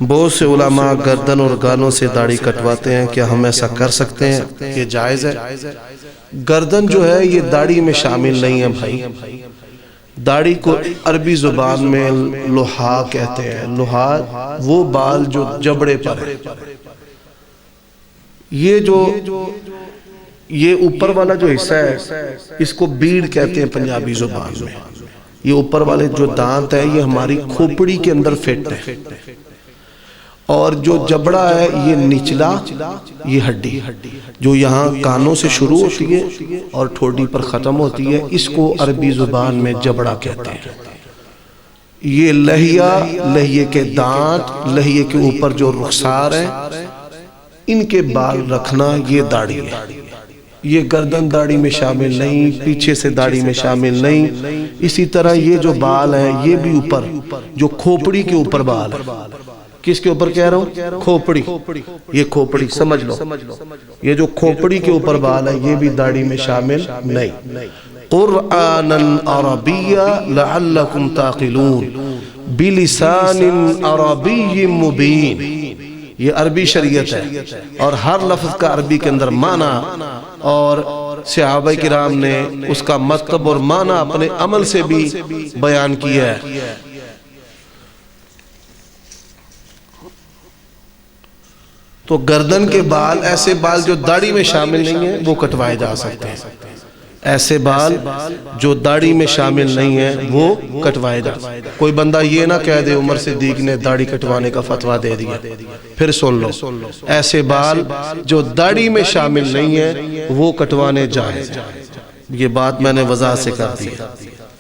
بہت سے علماء گردن اور گالوں سے داڑھی کٹواتے ہیں، کیا ہم ایسا کر سکتے ہیں؟ یہ جائز ہے؟ گردن جو ہے یہ داڑھی میں شامل نہیں ہے بھائی۔ داڑھی کو عربی زبان میں لحا کہتے ہیں۔ لحا وہ بال جو جبڑے پر ہے۔ یہ اوپر والا جو حصہ ہے اس کو بیڑ کہتے ہیں پنجابی زبان میں۔ یہ اوپر والے جو دانت ہے یہ ہماری کھوپڑی کے اندر فٹ ہے، اور جو جبڑا ہے یہ نچلا، یہ ہڈی جو یہاں کانوں سے شروع ہوتی ہے اور ٹھوڑی پر ختم ہوتی ہے، اس کو عربی زبان میں جبڑا کہتے ہیں۔ یہ لہیے کے دانت، لہیے کے اوپر جو رخسار ہے، ان کے بال رکھنا یہ داڑھی ہے۔ یہ گردن داڑھی میں شامل نہیں، پیچھے سے داڑھی میں شامل نہیں۔ اسی طرح یہ جو بال ہیں یہ بھی اوپر جو کھوپڑی کے اوپر بال ہے۔ کس کے اوپر کہہ رہا ہوں؟ کھوپڑی۔ یہ کھوپڑی سمجھ لو، یہ جو کھوپڑی کے اوپر بال ہے یہ بھی داڑھی میں شامل نہیں۔ قرآناً عربیّا لعلکم تعقلون بلسان عربی مبین۔ یہ عربی شریعت ہے اور ہر لفظ کا عربی کے اندر معنی اور صحابہ کرام نے اس کا مطلب اور معنی اپنے عمل سے بھی بیان کیا ہے۔ تو گردن کے بال، ایسے بال جو داڑھی میں شامل نہیں ہیں وہ کٹوائے جا سکتے ہیں۔ ایسے بال جو داڑھی میں شامل نہیں ہیں وہ کٹوائے جا سکتے ہیں۔ کوئی بندہ یہ نہ کہہ دے عمر صدیق نے داڑھی کٹوانے کا فتویٰ دے دیا، پھر سن لو، ایسے بال جو داڑھی میں شامل نہیں ہیں وہ کٹوانے جائز ہیں۔ یہ بات میں نے وضاحت سے کر دی ہے۔